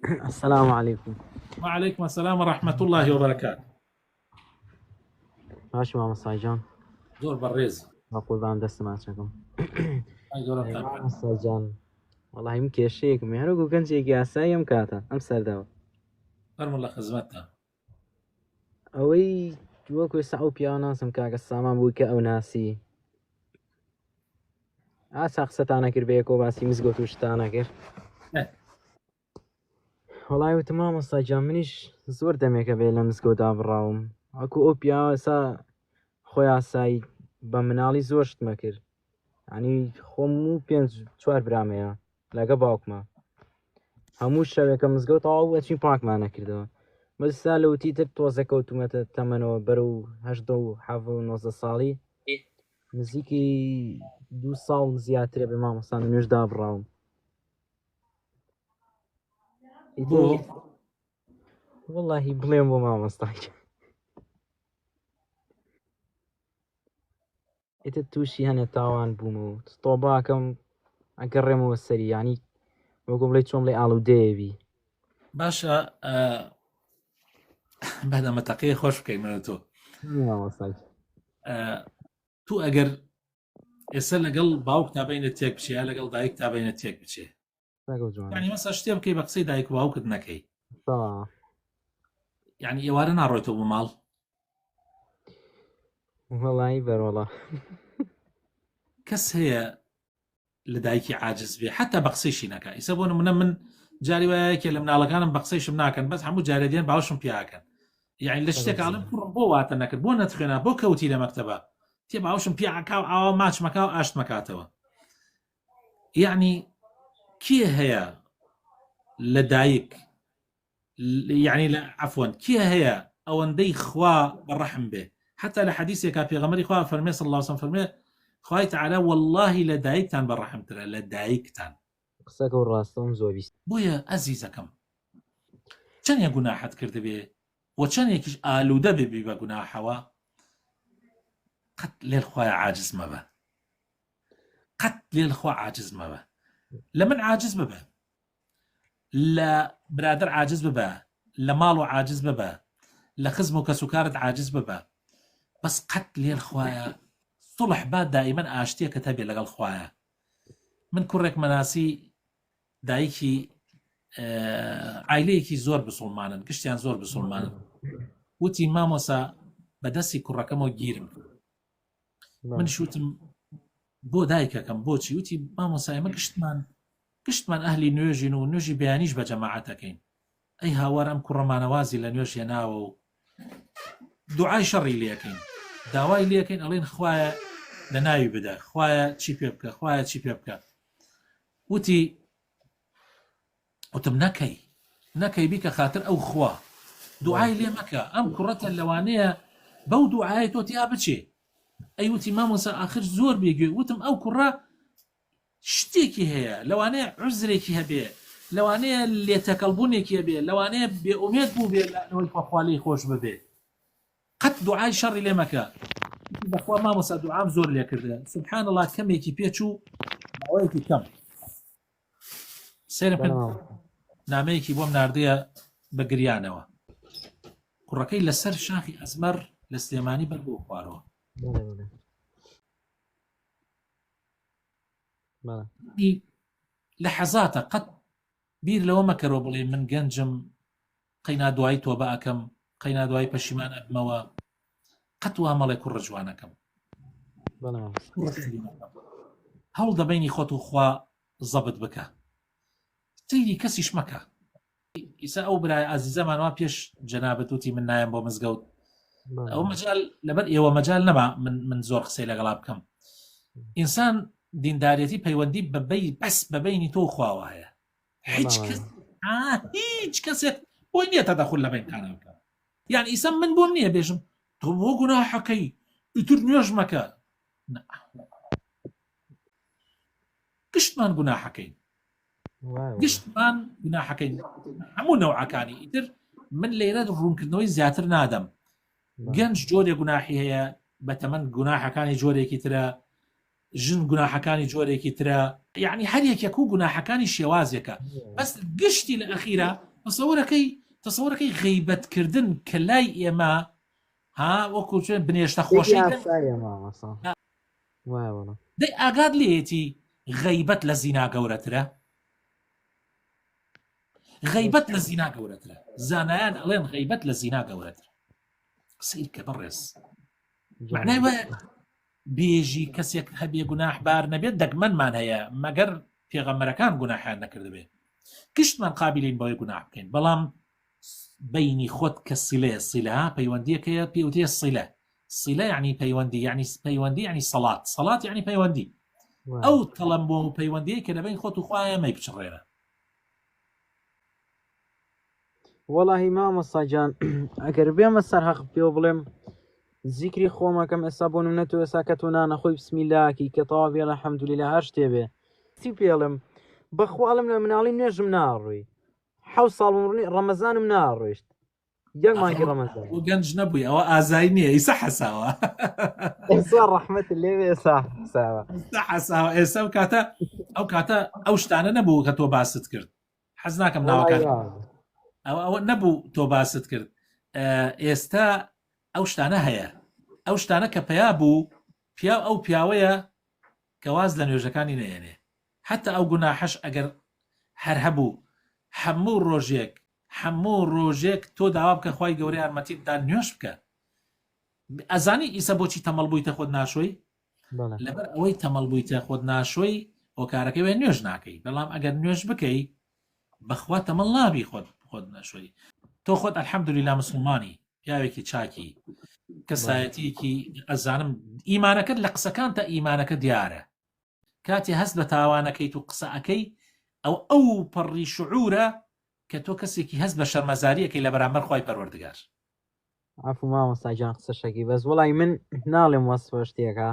السلام عليكم. وعليكم السلام ورحمة الله وبركاته. باش ماما سايجان زور بالريز أقول بان دست معكم. هاي زور أي بتابع. ماما سايجان والله يمكن شيكم يعني لو كان شيء قاسا يوم كاتا أم سرداو فرم الله خزمتها. أوي وكو سعو بيانا سمكاك السامان بويكا أو ناسي أساق ستانا كر بيكو باسي مزقوتو شتانا كر إيه. والله وتمام سايجان منيش زور دميكا بيلا مزقوتا براوم أكو أوبيا سا خويا ساي بمنالي زور شتمكر يعني خو مو بينج چوار برامەیە لەگە باوکمە هەموو شەوێکە مزگەوت ئەوچین پاکمانە کردەوە بەستا لەوتی تر تۆزە کەوتومەتە تەمەنەوە بەرە و هەشدە و حەڤە و 90 ساڵی نزیکی 2 ساڵ زیاترە بێ مامۆستان نوێژ دابڕاوم بۆ وەڵاهی بڵێم بۆ مامۆستای ئیتر تووشی هەنێ تاوان بوومەوە تۆ باکەم ئەگەڕێمەوە سەری ینی وەگۆ بڵێ چۆم لێ ئاڵودەیەوی باشە بەدەمە تەقەیە خۆش بکەین منە تۆ مامۆستای تو ئەگەر ئێستا لەگەڵ باوک تابینە تێک بچێ یا لەگەڵ دایک تابینە تێک بچێ ینی مەسا شتێ بکەی بە قسەی دایک و باوکت نەکەی ینی ئێوارە ناڕۆیتەوە بۆ ماڵ وەڵی بەرۆڵە کەس هەیە لە دایکی عاجز بێ حتا بە قسەیشی نەکە ئیسە بۆ نمونە من جاری وایەکێ لە مناڵەکانم بە قسەیشم ناکەن بەس هەموو جارە دێن باوشم پیاکەن یعنی لە شتێک ئاڵم کوڕم بۆ واتە نەکرد بۆ نەتخێنە بۆ کەوتی لە مەکتەبە تێ باوشم پیاکاو ئاوا ماچ مەکا و ئاشت مەکاتەوە یعنی کێ هەیە لە دایک یعنی لە عەفوەن کێ هەیە ئەوەندەی خوا بەڕەحم بێ حتا لە حەدیثێکا پێغەمبەری خوا فەرمێ صلی الله علیه وسلم فەرمێ خوای تعالی واللهی لە دایکتان بەڕەحمترە لە دایکتان قسەکە و ڕاستەوم زۆر بیست بۆیە ئەزیزەکەم چەندێک گوناحت کردبێ و چەندێکیش ئالوودە بێبی بە گوناحەوە قەت لێل خوای عاجز مەبە قەت لێل خوا عاجز مەبە لە من عاجز ببە لە برادر عاجز ببە لە ماڵ و عاجز ببە لە خزم و کەسوکارت عاجز ببە بەس قەت لێل خوایە سڵح با دائیمەن ئاشتیەکە هەبێ لەگەڵ خوایە من کوڕێک مەناسی دایکی عیلەیەکی زۆر بسڵمانن گشتیان زۆر بسڵمانن وتی مامۆسا بەدەستی کوڕەکەمەوە گیرم منیش وتم بۆ دایکەکەم بۆچی وتی مامۆسا ئێمە گشتمان ئەهلی نوێژین و نوێژی بەیانیش بە جەماعەتەکەین ئەی هاوار ئەم کوڕەمانەوازی لە نوێژ هێناوە و دوعای شەڕی لێەکەین داوای لێەکەین ئەڵێن خوایە لە ناوی بدە خوایە چی پێ بکە خوایە چی پێ بکە وتم نەکەی بیکە خاتر ئەو خوا دوعای لێ مەکە ئەم کوڕەتە لەوانەیە بەو دوعای تۆ تیا بچێ ئەی وتی مامۆسا ئاخر زۆر بێگوێ وتم ئەو کوڕە شتێکی هەیە لەوانەیە عوزرێکی هەبێ لەوانەیە لێتەکەڵبوونێکی هەبێ لەوانەیە بێئومێد بوو بێ لەوەی خوالی خۆش ببێ قەت دوعای شەڕی لێ مەکە بەخوا مامۆسا دوعام زۆر لێ کردە سبحان الله کەمێکی پێچوو ماوەیەکی کەم سێرم نامەیەکی بۆم ناردەیە بە گریانەوە کوڕەکەی لەسەر شاخی ئەزمەر لە سلێمانی بەر بۆ خوارەوە لە حەزاتە قەت بیر لەوە مەکەرەوە بڵێ من گەنجم قەینا دوای تۆ بە ئەەکەم قەینا دوای پەشیمان ئەبمەوە قەت وا مەڵێ کوڕە جوانەکەم هەوڵ دەبینی خۆت و خوا زەبت بکە تیری کەسیش مەکە ئیسا ئەو برای ئازیزەمان وا پێش جەنابەت وتی من نایم بۆ مزگەوت ئەو مەجال لەبەر ئێوە مەجال نەما من زۆر قسەی لەگەڵا بکەم ئینسان دیندارەتی پەیوەندی بەس بەبینی تۆ خواوە هەیە هیچ کەسێک بۆی نییە تەدەخول لە بینکانە بکە یعنی ئیسا من بۆم نییە بێژم تۆ بۆ گوناحەکەی ئیتر نوێژ مەکە گشتمان گوناحەکەین گشتمان گوناحەکەین هەموو نەوعەکانی ئیتر من لێرە ڕوونکردنەوەی زیاتر نادەم گەنج جۆرێک گوناحی هەیە بەتەمەن گوناحەکانی جۆرێکی ترە ژن گوناحەکانی جۆرێکی ترە یعنی هەر یەکێک و گوناحەکانی شێوازێکە بەس گشتی لە ئەخیرە تەسەوەرەکەی غیبەتکردن کە لای ئێمە ها وەکو بنێشتە شتێکی خۆشی ئاساییە مامۆستا وایە وەڵام دەی ئاگات لێتی غیبەت لە زینا گەورەترە غیبەت لە زینا گەورەترە زانایان ئەڵێن غیبەت لە زینا گەورەترە سیر کە بەڕێز معنای وایە بێژی کەسێک هەبێ گوناحبار نەبێت دەگمەنمان هەیە مەگەر پێغەمبەرەکان گوناحیان نەکردبێ گشتمان قابلین بەوەی گوناح بکەین بەڵام بینی خۆت کە سیلەیە سیلە پەیوەندیەکەیە پێوتێ سیلە سیلە یعنی پەیوەندی یعنی پەیوەندی یعنی سەڵات یعنی پەیوەندی ئەو تەڵەم بۆ پەیوەندی کە دەبین خۆت و خوایە مەی بچڕێنە وەڵاهی مامۆستا گیان ئەگەر بێمە سەر حەق پێوە بڵێم زیکری خۆمەکەم ئێستا بۆ نمونە تۆ ئێستا کە تۆ نانەخۆی بسمیلاکی کە تەواو بێ الحەمدولیلا هەر شتێ بێ چی پێڵم بەخواڵم لە مناڵی نوێژم ناڕووی حەوت ساڵ ڕەمەزانم ناڕۆیشت یەک مانگی ڕەمەزان و گەنج نەبووی ئەوە ئازایی نییە ئیسا حەساوە ئێستا ڕەحمەت لێوێ ئێستا حساوە حەساوە ئێستا ئەو کاتە ئەو شتانە نەبوو کە تۆ باست کرد حەز ناکەم ناوەکان ئەوە نەبوو تۆ باست کرد ئێستا ئەو شتانە هەیە ئەو شتانە کە پیا بوو پیا ئەو پیاوەیە کە واز لە نوێژەکانی نەیەنێ حتا ئەو گوناحەش ئەگەر هەر هەبوو هەموو ڕۆژێک تۆ داوا بکە خوای گەورەی یارمەتیتدا نوێژ بکە ئەزانی ئیسە بۆچی تەمەڵ بوویتە خۆت ناشۆی لەبەر ئەوەی تەمەڵ بوویتە خۆت ناشۆی هۆکارەکەی وێ نوێژ ناکەی بەڵام ئەگەر نوێژ بکەی بەخوا تەمەڵ نابی خۆت ناشۆی تۆ خۆت ئەلحەمدولیلا مسلمانی پیاوێکی چاکی کەسایەتیەکی ئەزانم ئیمانەکەت لە قسەکان تا ئیمانەکە دیارە کاتی هەست بە تاوانەکەیت و قسەکەی ئەو پەڕی شعورە کە تۆ کەسێکی هەست بە شەرمەزاریەکەی لە بەرامبەر خوای پەروەردگار عفو مامۆستا گیان قسەشەکی بەس وەڵی من ناڵێم وەسفە شتێکە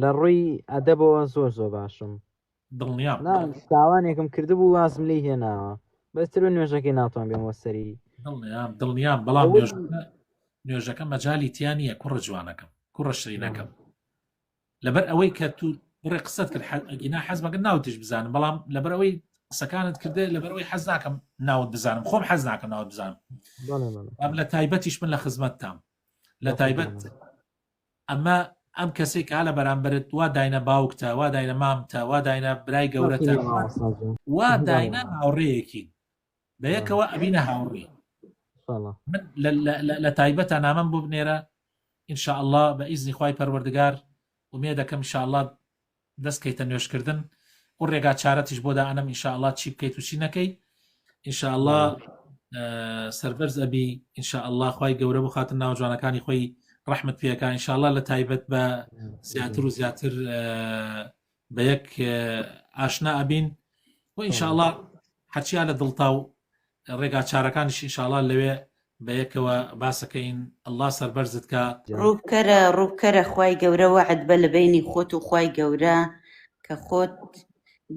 لە ڕووی ئەدەبەوە زۆر باشم دڵنیام تاوانێکم کردبوو وازم لێی هێناوە بەستر نوێژەکەی ناتوان بێمەوە سەری دڵنیام بەڵام نوێژەکە مەجای تیان نییە کوڕە جوانەکەم کوڕە شرینەکەم لەبەر ئەوەی کە تو بڕێ قسەت کرد ئەگینا حەز مەکرد ناوتش بزانم بەڵام لەبەر ئەوەی قسەکانت کردێ لەبەرەوەی حەز ناکەم ناوت بزانم خۆم حەز ناکەم ناوت بزانم لە تایبەتیش من لە خزمەت تام لە تایبەت ئەمە ئەم کەسێک کا لە بەرامبرت وا داینە باوکتە وا داینە مامتە وا داینە برای گەورەتە وا داینە هاوڕێیەکی بەیەکەوە ئەبینە هاوڕێ من لە تایبەتە نامەم بوو بنێرە ئینشاء الله بە ئیزنی خوای پەروەردگار ومێ دەکەم ئینشاء الله دەستکەیتە نوێشکردن و ڕێگا چارەتیش بۆدا ئەنەم ئینشاء الله چی بکەیت و چی نەکەی ئینشاء الله سەربەرز ئەبی ئینشاء الله خوای گەورە بۆ خاتر ناوجوانەکانی خۆی ڕەحمت پێەکە ئینشاء الله لە تایبەت بە زیاتر و زیاتر بە یەک ئاشنا ئەبین و ئینشاء الله هەرچیا لە دڵتا و ڕێگا چارەکانیش ئینشاء الله لەوێ بەیەکەوە باسەکەین الله سەربەرزت کە ڕووبکەرە خوای گەورە وعد بە لە بینی خۆت و خوای گەورە کە خۆت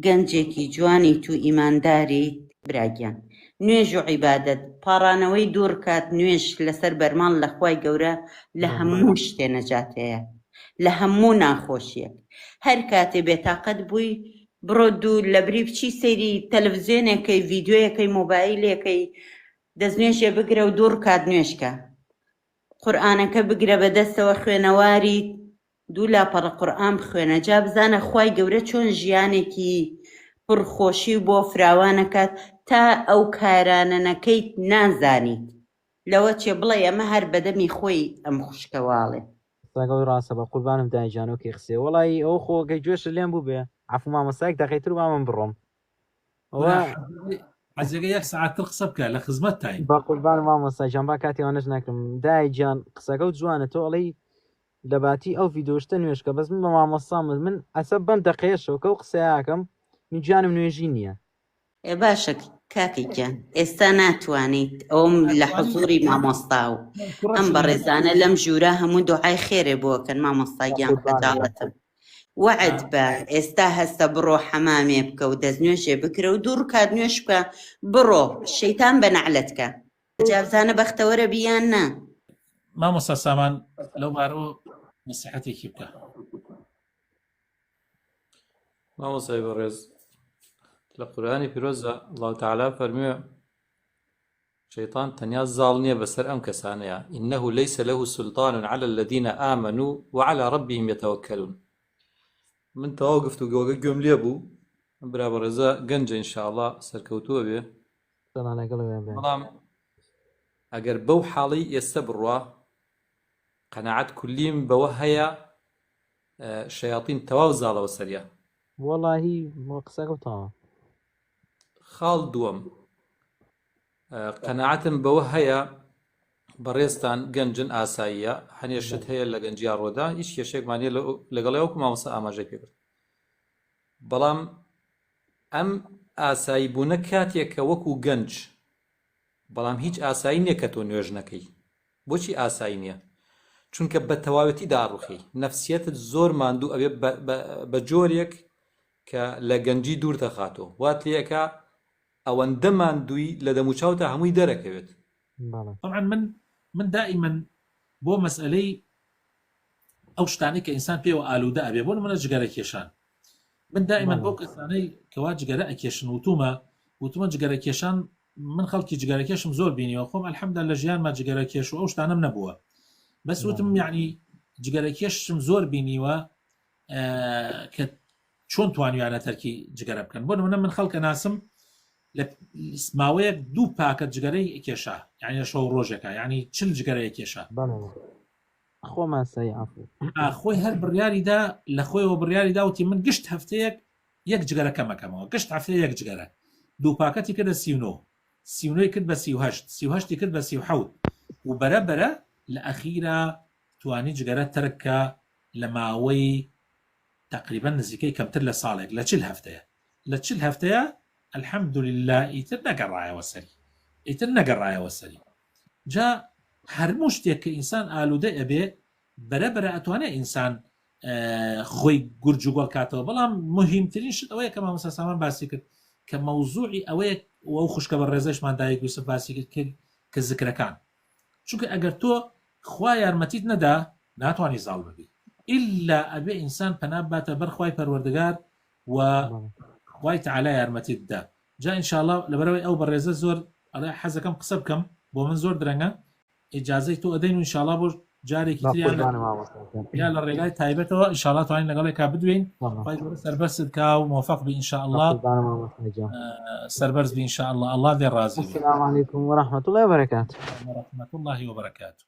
گەنجێکی جوانی تو ئیمانداری براگیان نوێژ و عیبادەت پاڕانەوەی دوور کات نوێژ لەسەر بەرمان لە خوای گەورە لە هەموو شتێ نەجاتەیە لە هەموو ناخۆشیەک هەر کاتێ بێتاقەت بووی بڕۆ دوو لە بری بچی سەیری تەلەڤیزیۆنێکەی ڤیدیۆیەکەی مۆبایلێکەی دەستنوێژێ بگرە و دوور کات نوێشکە قورئانەکە بگرە بەدەستەوە خوێنەواری دوو لاپەڕە قورئان بخوێنە جا بزانە خوای گەورە چۆن ژیانێکی پڕخۆشی بۆ فراوانەکات تا ئەو کارانە نەکەیت نازانیت لەوە چێ بڵێ ئەمە هەر بەدەمی خۆی ئەم خوشکەواڵێ ساگەڵی ڕاستە بە قوربانم دایجانۆکی قسێ وەڵی ئەو خۆگەی گوێشت لێم بوو بێ عفو مامۆستایەک دەقەیتر با من بڕۆم حەزەکە یەک ساعتتر قسە بکە لە خزمەت تاین با قوربان مامۆستا گیان با کاتیوانش ناکەم دایجان قسەکە و جوانە تۆ ئەڵەی لەباتی ئەو ڤیدۆشتە نوێشکە بەس من بە مامۆستامت من ئەسە بەم دەقەیەشەوە و قسەیاکەم میجانم نوێژی نییە باشە کاکەیان ئێستا ناتوانیت ئەوم لە حەزوری مامۆستا و ئەم بەڕێزانە لەم ژوورە هەموو دوعای خێرێ بۆکەن مامۆستاگیان خەجاڵەتم وعد بە ئێستا هەستە بڕۆ حەمامێ بکە و دەستنوێژێ بکرە و دوور کات نوێش بکە بڕۆ شەیتان بە نەعلەتکە جابزانە بەختەوەرە بیان نا مامۆستا سامان لەو بارەوە نسیحەتێکی بکە مامۆستای بەڕێز لە قورئانی پیرۆزە الله تعالی فەرموویە شەیطان تەنیا زاڵ نییە بەسەر ئەم کەسانەیە إنه ليس له سلطان على الذين آمنوا وعلى ربهم يتوكلون. من تەواو گفتوگۆکە گوێم لێ بوو برا بەڕێزە گەنجە ئینشاءڵڵا سەرکەوتووە بێ. سلام لەگەڵ وێن بێ. بەڵام ئەگەر بەو حاڵی ئێستا بڕوا قەناعەت کولیم بەوە هەیە شەیاطین تەواو زاڵەوە سەریە. وەڵاهی قسە گەوتەوە. خاڵ دووەم قەناعەتم بەوە هەیە بەڕێستان گەنجن ئاساییە هەنێشت هەیە لە گەنجیا ڕۆدا هیچ کێشێکمانە لەگەڵەوەکو مامۆستا ئاماژەی پێ کرد. بەڵام ئەم ئاسایی بوونە کاتێککە وەکو گەنج بەڵام هیچ ئاسایی نییە کە تۆ نوێژ نەکەی. بۆچی ئاسایی نییە؟ چونکە بە تەواوەتی داڕوخی نەفسیەتت زۆر ماندوو ئەوێ بە جۆرێک کە لە گەنجی دوور دەخاتەوە وات لێەکە ئەوەندە ماندووی لە دەموچاوتە هەمووی دەرەکەوێت. طبعا من دائما بۆ مەسئلەی ئەو شتانی کە ئینسان پێوە ئالوودە ئەبێ بۆ منە جگەرە کێشان من دائما بۆ کەسانەی کەوا جگەرە ئەکێشن وتومە جگەرە کێشان من خەڵکی جگەرە کێشم زۆر بینیوە خۆم ئەلحەمدولillah لە ژیانما جگەرە کێش و ئەو شتانم نەبووە بەس وتم یعنی جگەرە کێشم زۆر بینیوە کە چۆن توانیوانە تەرکی جگەرە بکەن بۆ من خەڵکە ناسم لە ماوەیەک دوو پاکەت جگەرەی کێشا یعنی لە شەو ڕۆژێکە یعنی چل جگەرەیە کێشا خۆی هەر بڕیاریدا لە خۆیەوە بڕیاری داوتی من گشت هەفتەیەک یەک جگەرەکە مەکەمەوە گشت هەفتەیە یەک جگەرە دوو پاکەتی کردە 39 کرد بە 38 کرد بە 37 و بەرەبەرە لە ئەخیرا توانی جگەرە تەرکە لە ماوەی تقریبا نزیکەی کەمتر لە ساڵێک لە 40 هەفتەیە لە 40 هەفتەیە الحەمدولillah ئیتر نەگەڕایەوە سەری جا هەرموو شتێک کە ئینسان ئالوودە ئەبێ بەرەبەرە ئەتوانێت ئینسان خۆی گورج و گۆڵ کاتەوە بەڵام مهمترین شت ئەوەیە کە مامۆستا سامان باسی کرد کە مەوزوعی ئەوەیە ئەو خوشکە بە ڕێزەشمان دایک یوسف باسی کرد کە ذکرەکان چونکە ئەگەر تۆ خوا یارمەتیت نەدا ناتوانانی زاڵ ببی ئیلا ئەبێ ئینسان پەنا باتە بەر خوای پەروەردگار و خوای تەعالا یارمەتیت دا جا ئینشاءالله لەبەرەوەی ئەو بەڕێزە زۆر ئەڵێ حەزەکەم قسە بکەم بۆ من زۆر درەنگە ئیجازەی تۆ ئەدەین و ئینشاءالله بۆ جارێکی تریان یا لە ڕێگای تایبەتەوە ئینشاءالله توانین لەگەڵێکا بدوین سەربەرست کا و موفق بی ئینشاءالله سەربەرز بی ئینشاءالله الله دێ ڕازی بی. السلام علیکم ورحمة الله وبركاته. ورحمة الله وبركاته.